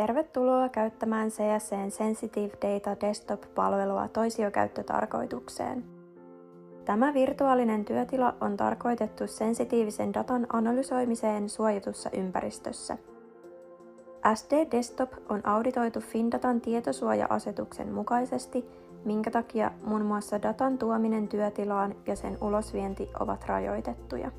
Tervetuloa käyttämään CSC:n Sensitive Data Desktop-palvelua toisiokäyttötarkoitukseen. Tämä virtuaalinen työtila on tarkoitettu sensitiivisen datan analysoimiseen suojatussa ympäristössä. SD Desktop on auditoitu FinDatan tietosuoja-asetuksen mukaisesti, minkä takia muun muassa datan tuominen työtilaan ja sen ulosvienti ovat rajoitettuja.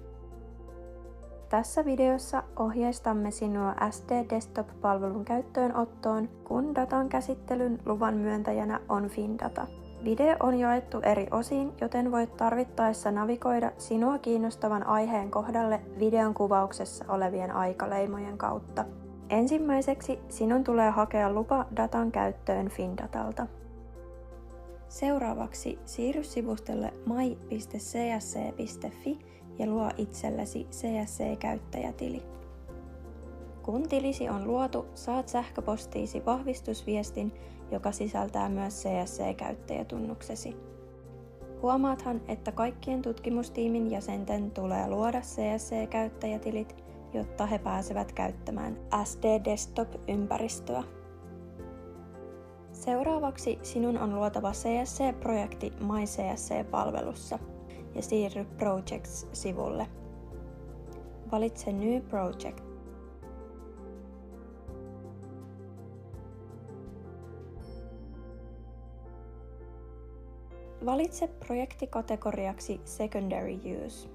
Tässä videossa ohjeistamme sinua SD Desktop-palvelun käyttöönottoon, kun datan käsittelyn luvan myöntäjänä on FinData. Video on jaettu eri osiin, joten voit tarvittaessa navigoida sinua kiinnostavan aiheen kohdalle videon kuvauksessa olevien aikaleimojen kautta. Ensimmäiseksi sinun tulee hakea lupa datan käyttöön FinDatalta. Seuraavaksi siirry sivustolle my.csc.fi ja luo itsellesi CSC-käyttäjätili. Kun tilisi on luotu, saat sähköpostiisi vahvistusviestin, joka sisältää myös CSC-käyttäjätunnuksesi. Huomaathan, että kaikkien tutkimustiimin jäsenten tulee luoda CSC-käyttäjätilit, jotta he pääsevät käyttämään SD Desktop-ympäristöä. Seuraavaksi sinun on luotava CSC-projekti MyCSC-palvelussa ja siirry Projects-sivulle. Valitse New Project. Valitse projektikategoriaksi Secondary Use.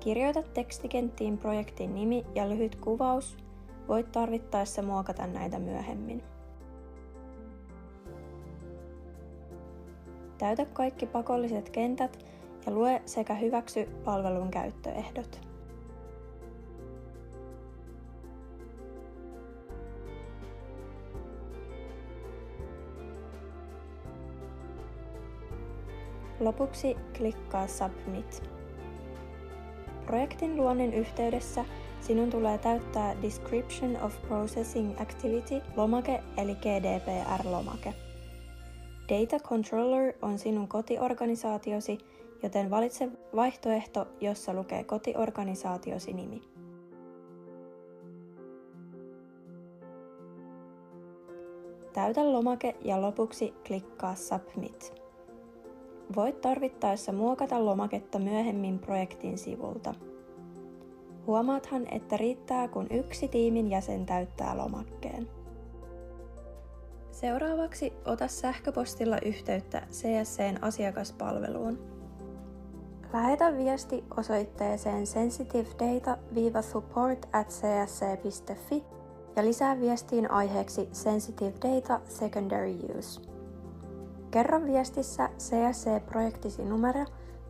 Kirjoita tekstikenttiin projektin nimi ja lyhyt kuvaus. Voit tarvittaessa muokata näitä myöhemmin. Täytä kaikki pakolliset kentät ja lue sekä hyväksy palvelun käyttöehdot. Lopuksi klikkaa Submit. Projektin luonnin yhteydessä sinun tulee täyttää Description of Processing Activity-lomake eli GDPR-lomake. Data Controller on sinun kotiorganisaatiosi, joten valitse vaihtoehto, jossa lukee kotiorganisaatiosi nimi. Täytä lomake ja lopuksi klikkaa Submit. Voit tarvittaessa muokata lomaketta myöhemmin projektin sivulta. Huomaathan, että riittää kun yksi tiimin jäsen täyttää lomakkeen. Seuraavaksi ota sähköpostilla yhteyttä CSC:n asiakaspalveluun. Lähetä viesti osoitteeseen sensitivedata-support@csc.fi ja lisää viestiin aiheeksi Sensitive Data Secondary Use. Kerro viestissä CSC-projektisi numero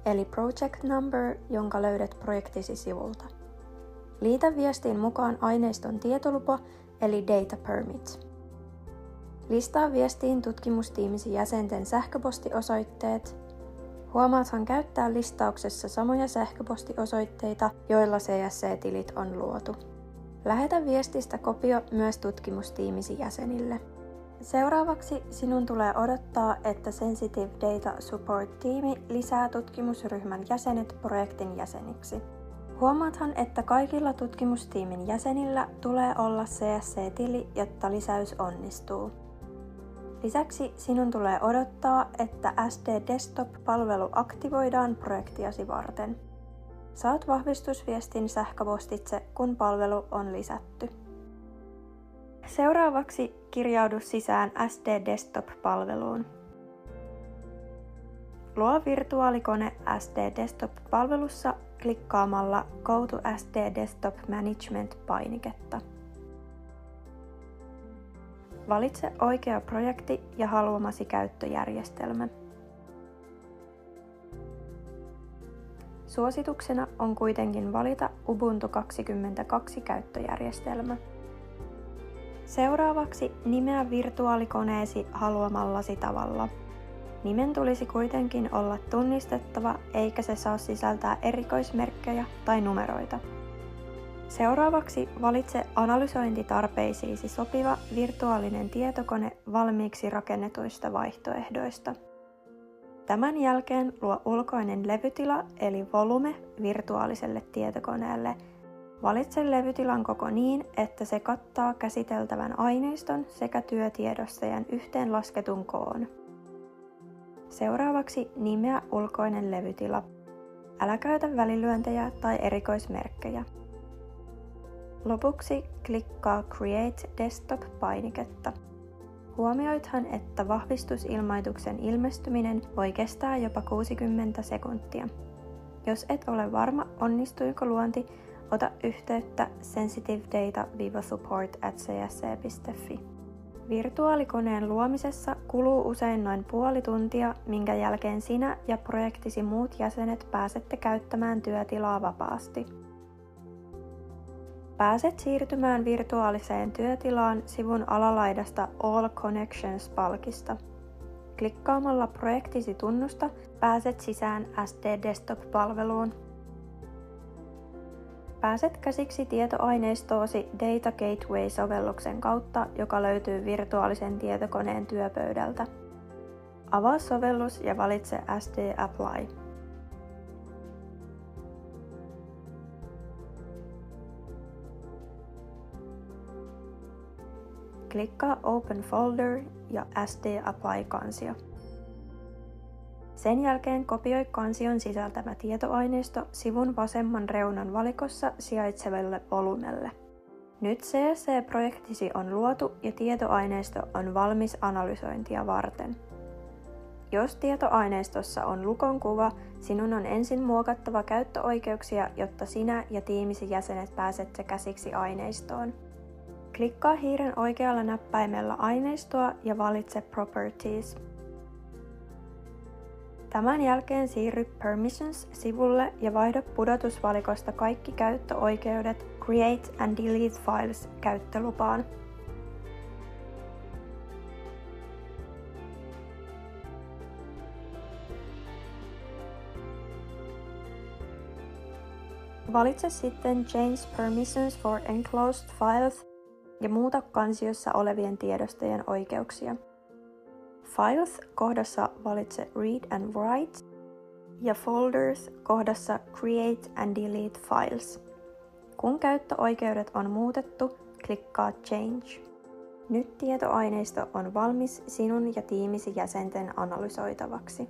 eli Project Number, jonka löydät projektisi sivulta. Liitä viestiin mukaan aineiston tietolupa eli Data Permit. Listaa viestiin tutkimustiimisi jäsenten sähköpostiosoitteet. Huomaathan käyttää listauksessa samoja sähköpostiosoitteita, joilla CSC-tilit on luotu. Lähetä viestistä kopio myös tutkimustiimisi jäsenille. Seuraavaksi sinun tulee odottaa, että Sensitive Data Support-tiimi lisää tutkimusryhmän jäsenet projektin jäseniksi. Huomaathan, että kaikilla tutkimustiimin jäsenillä tulee olla CSC-tili, jotta lisäys onnistuu. Lisäksi sinun tulee odottaa, että SD Desktop-palvelu aktivoidaan projektiasi varten. Saat vahvistusviestin sähköpostitse, kun palvelu on lisätty. Seuraavaksi kirjaudu sisään SD Desktop-palveluun. Luo virtuaalikone SD Desktop-palvelussa klikkaamalla Go to SD Desktop Management-painiketta. Valitse oikea projekti ja haluamasi käyttöjärjestelmä. Suosituksena on kuitenkin valita Ubuntu 22 käyttöjärjestelmä. Seuraavaksi nimeä virtuaalikoneesi haluamallasi tavalla. Nimen tulisi kuitenkin olla tunnistettava eikä se saa sisältää erikoismerkkejä tai numeroita. Seuraavaksi valitse analysointitarpeisiisi sopiva virtuaalinen tietokone valmiiksi rakennetuista vaihtoehdoista. Tämän jälkeen luo ulkoinen levytila eli volume virtuaaliselle tietokoneelle. Valitse levytilan koko niin, että se kattaa käsiteltävän aineiston sekä työtiedostajan yhteenlasketun koon. Seuraavaksi nimeä ulkoinen levytila. Älä käytä välilyöntejä tai erikoismerkkejä. Lopuksi klikkaa Create Desktop-painiketta. Huomioithan, että vahvistusilmoituksen ilmestyminen voi kestää jopa 60 sekuntia. Jos et ole varma, onnistuiko luonti, ota yhteyttä sensitivedata-support@csc.fi. Virtuaalikoneen luomisessa kuluu usein noin puoli tuntia, minkä jälkeen sinä ja projektisi muut jäsenet pääsette käyttämään työtilaa vapaasti. Pääset siirtymään virtuaaliseen työtilaan sivun alalaidasta All Connections-palkista. Klikkaamalla projektisi tunnusta pääset sisään SD Desktop-palveluun. Pääset käsiksi tietoaineistoosi Data Gateway-sovelluksen kautta, joka löytyy virtuaalisen tietokoneen työpöydältä. Avaa sovellus ja valitse SD Apply. Klikkaa Open Folder ja SD Apply-kansio. Sen jälkeen kopioi kansion sisältämä tietoaineisto sivun vasemman reunan valikossa sijaitsevalle volumelle. Nyt CSC-projektisi on luotu ja tietoaineisto on valmis analysointia varten. Jos tietoaineistossa on lukon kuva, sinun on ensin muokattava käyttöoikeuksia, jotta sinä ja tiimisi jäsenet pääsette käsiksi aineistoon. Klikkaa hiiren oikealla näppäimellä aineistoa ja valitse Properties. Tämän jälkeen siirry Permissions-sivulle ja vaihda pudotusvalikosta kaikki käyttöoikeudet Create and Delete Files -käyttölupaan. Valitse sitten Change Permissions for Enclosed Files ja muuta kansiossa olevien tiedostojen oikeuksia. Files-kohdassa valitse Read and Write ja Folders-kohdassa Create and Delete Files. Kun käyttöoikeudet on muutettu, klikkaa Change. Nyt tietoaineisto on valmis sinun ja tiimisi jäsenten analysoitavaksi.